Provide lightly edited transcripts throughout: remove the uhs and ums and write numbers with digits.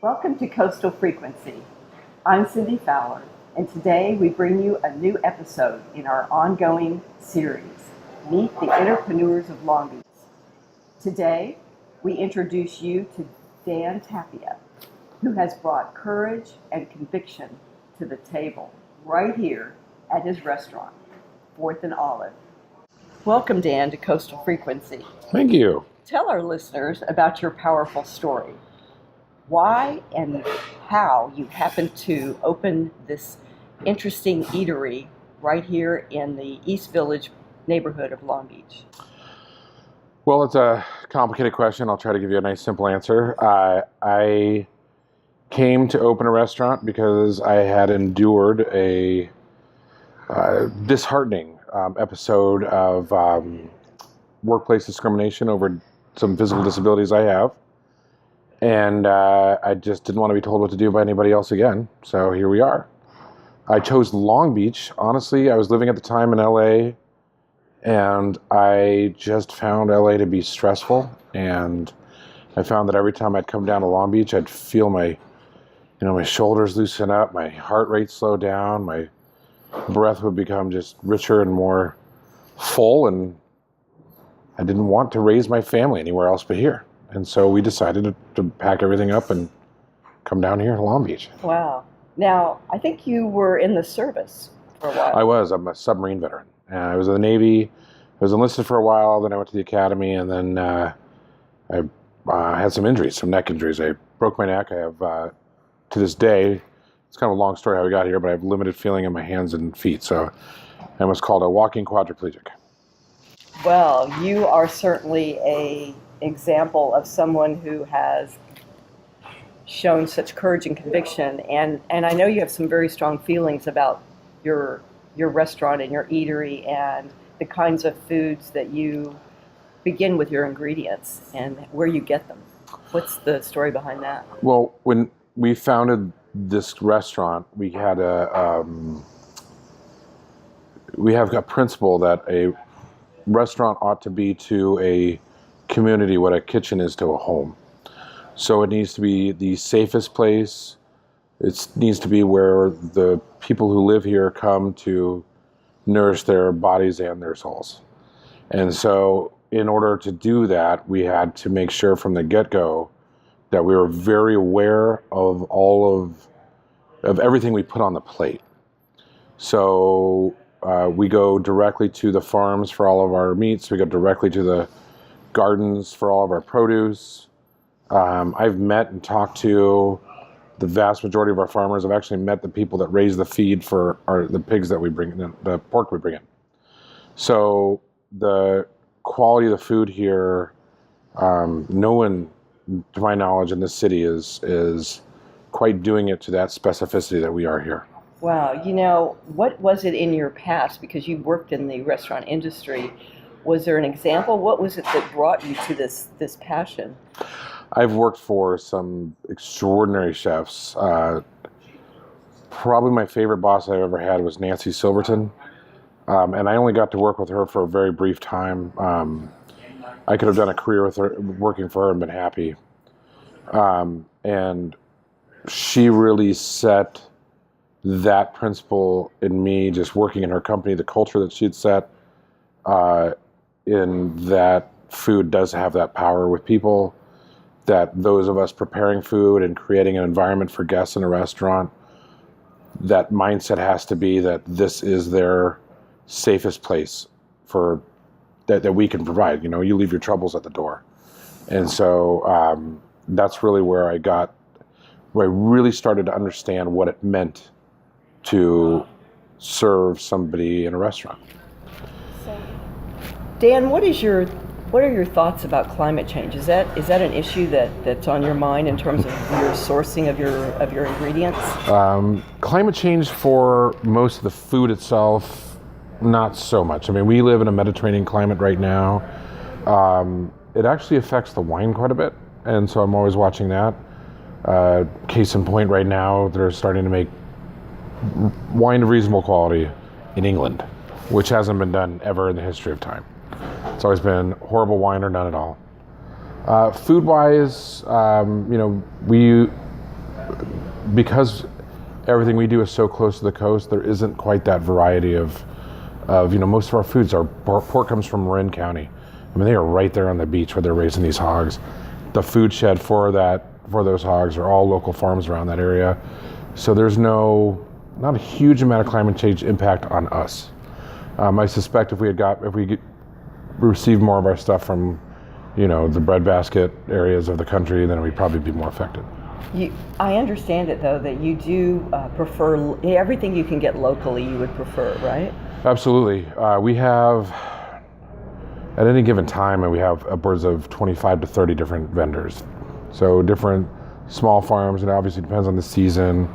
Welcome to Coastal Frequency. I'm Cindy Fowler, and today we bring you a new episode in our ongoing series, Meet the Innerpreneurs of Long Beach. Today, we introduce you to Dan Tapia, who has brought courage and conviction to the table right here at his restaurant, 4th&Olive. Welcome, Dan, to Coastal Frequency. Thank you. Tell our listeners about your powerful story. Why and how you happened to open this interesting eatery right here in the East Village neighborhood of Long Beach. Well, it's a complicated question. I'll try to give you a nice, simple answer. I came to open a restaurant because I had endured a disheartening episode of workplace discrimination over some physical disabilities I have. And I just didn't want to be told what to do by anybody else again. So here we are. I chose Long Beach. Honestly, I was living at the time in LA, and I just found LA to be stressful. And I found that every time I'd come down to Long Beach, I'd feel my shoulders loosen up, my heart rate slow down, my breath would become just richer and more full, and I didn't want to raise my family anywhere else but here. And so we decided to pack everything up and come down here to Long Beach. Wow. Now, I think you were in the service for a while. I was. I'm a submarine veteran. I was in the Navy. I was enlisted for a while. Then I went to the academy. And then I had some injuries, some neck injuries. I broke my neck. I have, to this day, it's kind of a long story how we got here, but I have limited feeling in my hands and feet. So I'm what's called a walking quadriplegic. Well, you are certainly an example of someone who has shown such courage and conviction, and I know you have some very strong feelings about your restaurant and your eatery and the kinds of foods that you begin with your ingredients and where you get them. What's the story behind that? Well, when we founded this restaurant, we had a principle that a restaurant ought to be to a community what a kitchen is to a home. So it needs to be the safest place. It needs to be where the people who live here come to nourish their bodies and their souls. And so in order to do that, we had to make sure from the get-go that we were very aware of all of everything we put on the plate. So we go directly to the farms for all of our meats. We go directly to the gardens for all of our produce. I've met and talked to the vast majority of our farmers. I've actually met the people that raise the feed for the pigs that we bring in, the pork we bring in. So the quality of the food here, no one, to my knowledge, in this city is quite doing it to that specificity that we are here. Wow. What was it in your past, because you worked in the restaurant industry? Was there an example? What was it that brought you to this passion? I've worked for some extraordinary chefs. Probably my favorite boss I ever had was Nancy Silverton. And I only got to work with her for a very brief time. I could have done a career with her, working for her, and been happy. And she really set that principle in me, just working in her company, the culture that she'd set, in that food does have that power with people, that those of us preparing food and creating an environment for guests in a restaurant, that mindset has to be that this is their safest place for that we can provide. You leave your troubles at the door. And so that's really where I really started to understand what it meant to serve somebody in a restaurant. Dan, what are your thoughts about climate change? Is that an issue that's on your mind in terms of your sourcing of your ingredients? Climate change for most of the food itself, not so much. I mean, we live in a Mediterranean climate right now. It actually affects the wine quite a bit, and so I'm always watching that. Case in point, right now they're starting to make wine of reasonable quality in England, which hasn't been done ever in the history of time. It's always been horrible wine or none at all. Food-wise, we because everything we do is so close to the coast, there isn't quite that variety of most of our foods. Our pork comes from Marin County. I mean, they are right there on the beach where they're raising these hogs. The food shed for those hogs are all local farms around that area. So there's not a huge amount of climate change impact on us. I suspect if we received more of our stuff from, the breadbasket areas of the country, then we'd probably be more affected. I understand it though that you do prefer everything you can get locally. You would prefer, right? Absolutely. We have, at any given time, we have upwards of 25 to 30 different vendors. So different small farms, and it obviously depends on the season,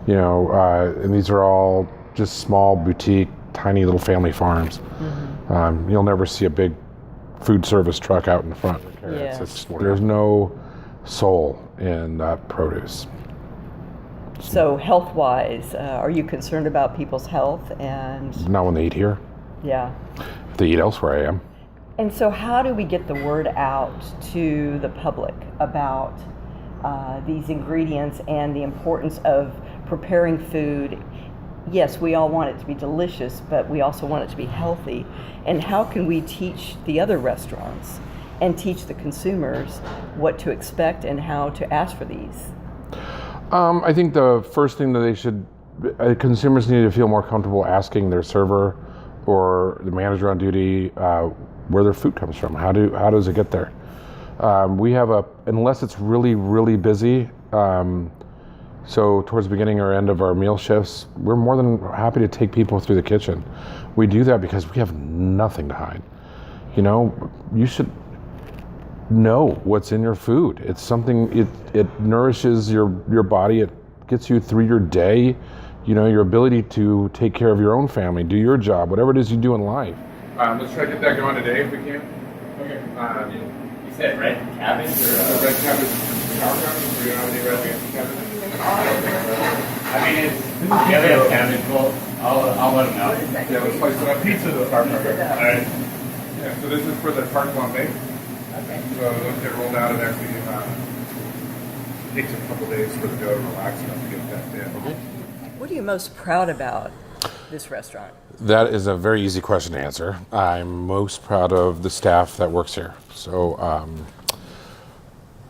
and these are all just small boutique, tiny little family farms. Mm-hmm. You'll never see a big food service truck out in front. Yes. There's no soul in that produce. So health-wise, are you concerned about people's health? And not when they eat here. Yeah. If they eat elsewhere, I am. And so how do we get the word out to the public about these ingredients and the importance of preparing food? Yes, we all want it to be delicious, but we also want it to be healthy. And how can we teach the other restaurants and teach the consumers what to expect and how to ask for these? I think the first thing that consumers need to feel more comfortable asking their server or the manager on duty where their food comes from. How does it get there? We have unless it's really, really busy, so towards the beginning or end of our meal shifts, we're more than happy to take people through the kitchen. We do that because we have nothing to hide. You should know what's in your food. It's something, it nourishes your body, it gets you through your day, your ability to take care of your own family, do your job, whatever it is you do in life. Let's try to get that going today if we can. Okay. You said red cabbage or red cabbage, sour cabbage, or you don't have any red cabbage? I mean, it's yellow cabbage. Well, I'll let them know. Yeah, let's slice it up. Pizza the tart. All right. Yeah, so this is for the tart flambe. Okay. So those get rolled out. It actually takes a couple days for the dough to relax enough to get that in. What are you most proud about this restaurant? That is a very easy question to answer. I'm most proud of the staff that works here. So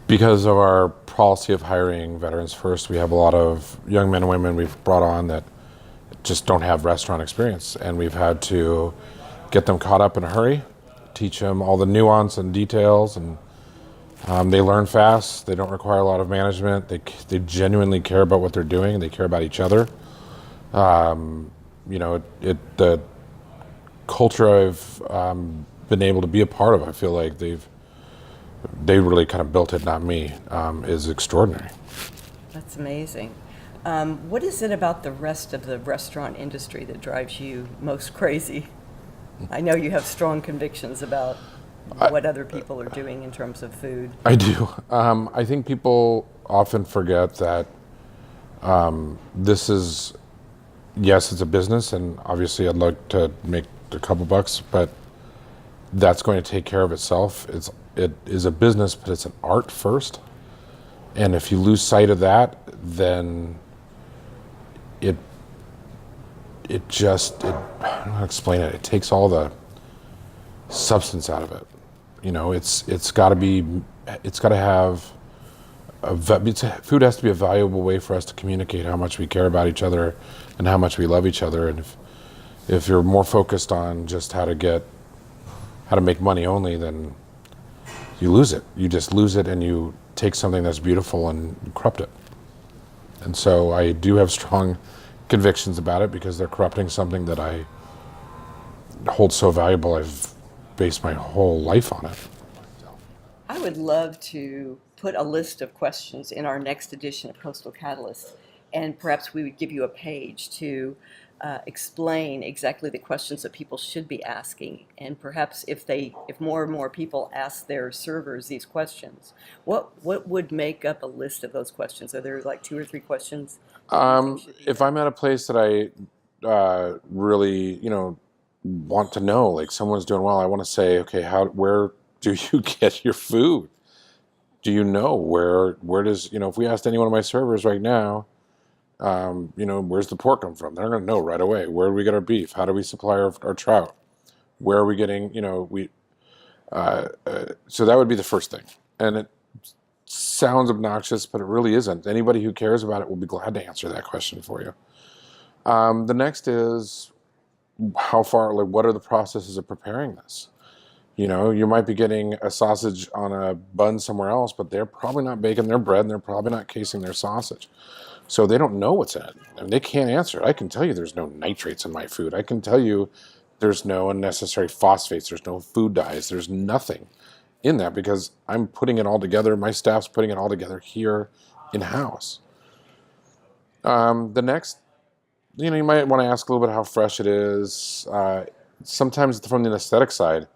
because of our policy of hiring veterans first, we have a lot of young men and women we've brought on that just don't have restaurant experience, and we've had to get them caught up in a hurry, teach them all the nuance and details, and they learn fast. They don't require a lot of management. They genuinely care about what they're doing, and they care about each other. The culture I've been able to be a part of, I feel like they really kind of built it, not me, is extraordinary. That's amazing. What is it about the rest of the restaurant industry that drives you most crazy? I know you have strong convictions about what other people are doing in terms of food. I do. I think people often forget that this is, yes, it's a business, and obviously I'd like to make a couple bucks, but that's going to take care of itself. It is a business, but it's an art first. And if you lose sight of that, then I don't know how to explain it. It takes all the substance out of it. It's got to have food has to be a valuable way for us to communicate how much we care about each other and how much we love each other. And if you're more focused on just how to make money only, then you lose it. You just lose it, and you take something that's beautiful and corrupt it. And so I do have strong convictions about it because they're corrupting something that I hold so valuable. I've based my whole life on it. I would love to put a list of questions in our next edition of Coastal Catalyst, and perhaps we would give you a page to explain exactly the questions that people should be asking. And perhaps if more and more people ask their servers these questions, what would make up a list of those questions? Are there like 2 or 3 questions? If I'm at a place that I really, want to know, like someone's doing well, I want to say, okay, where do you get your food? Do you know where does, if we asked any one of my servers right now, Where's the pork come from? They're going to know right away. Where do we get our beef? How do we supply our trout? Where are we getting, so that would be the first thing. And it sounds obnoxious, but it really isn't. Anybody who cares about it will be glad to answer that question for you. The next is what are the processes of preparing this? You might be getting a sausage on a bun somewhere else, but they're probably not baking their bread and they're probably not casing their sausage. So they don't know what's in it. And they can't answer it. I can tell you there's no nitrates in my food. I can tell you there's no unnecessary phosphates. There's no food dyes. There's nothing in that because I'm putting it all together. My staff's putting it all together here in-house. The next, you might want to ask a little bit how fresh it is. Sometimes from the aesthetic side,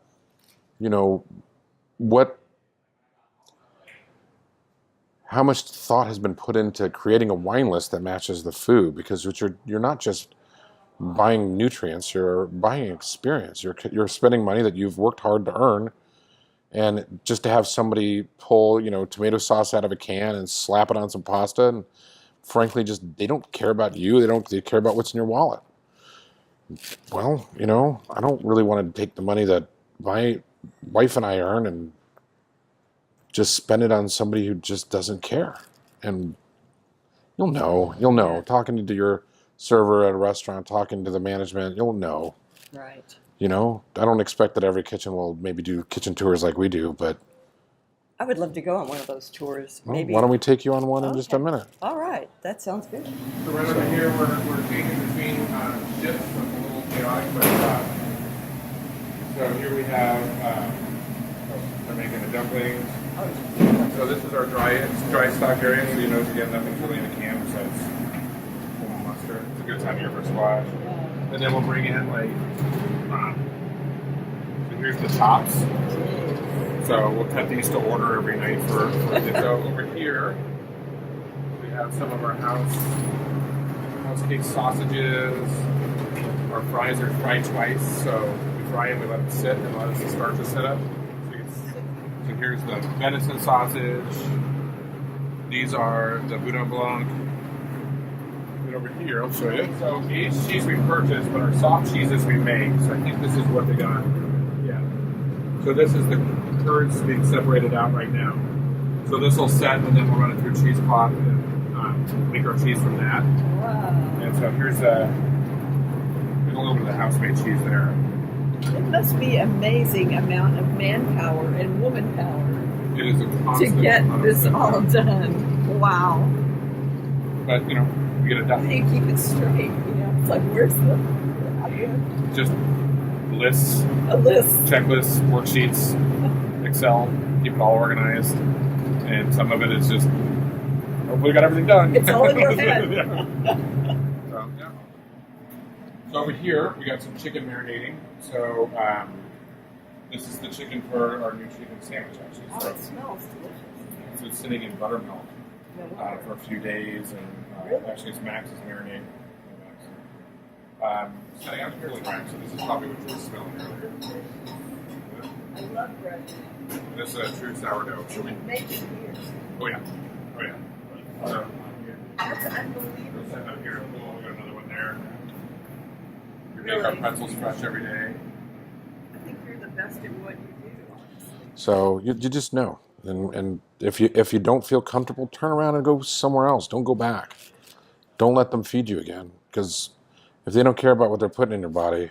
how much thought has been put into creating a wine list that matches the food? Because you're not just buying nutrients, you're buying experience. You're spending money that you've worked hard to earn, and just to have somebody pull, tomato sauce out of a can and slap it on some pasta, and frankly, they don't care about you. They care about what's in your wallet. Well, I don't really want to take the money that my wife and I earn and just spend it on somebody who just doesn't care. And you'll know. Talking to your server at a restaurant, talking to the management, you'll know. Right. I don't expect that every kitchen will maybe do kitchen tours like we do, but I would love to go on one of those tours. well, Maybe. why don't we take you on one in just a minute? All right. That sounds good. So right over here, we're changing between shifts. It's a little chaotic, but so here we have they're making the dumplings. So this is our dry stock area, so again, nothing's really in a can besides mustard. It's a good time here for squash. And then we'll bring in so here's the tops. So we'll cut these to order every night for so over here we have some of our house cake sausages. Our fries are fried twice, so we fry them, we let them sit, and let us start to sit up. So here's the venison sausage. These are the Boudin Blanc. And over here, I'll show you. So these cheese we purchased, but our soft cheeses we make. So I think this is what they got. Yeah. So this is the curds being separated out right now. So this will set, and then we'll run it through a cheese pot and make our cheese from that. Wow. And so here's a little bit of the house-made cheese there. It must be amazing amount of manpower and woman power It is a to constant get amount of this stuff. all done. Wow. But we get it How do done. you keep it straight? It's like, where's the Just lists, a list? checklists, worksheets, Excel, keep it all organized. And some of it is just hopefully we got everything done. It's all in your head. So, yeah. So over here we got some chicken marinating. So this is the chicken for our new chicken sandwich actually. Oh, So, it smells delicious. so it's sitting in buttermilk No wonder. for a few days, and Really? actually it's Max's marinade. Setting out here like Max, so this is probably what you were smelling earlier. I love bread. This is a true sourdough. Should we? Make it here. Oh yeah. Oh yeah. So That's unbelievable. we'll set up here. Cool. We got another one there. We make Really? our pretzels fresh every day. I think you're the best at what you do, honestly. So you just know, and if you don't feel comfortable, turn around and go somewhere else. Don't go back. Don't let them feed you again, because if they don't care about what they're putting in your body,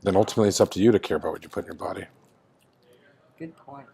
then ultimately it's up to you to care about what you put in your body. Good point.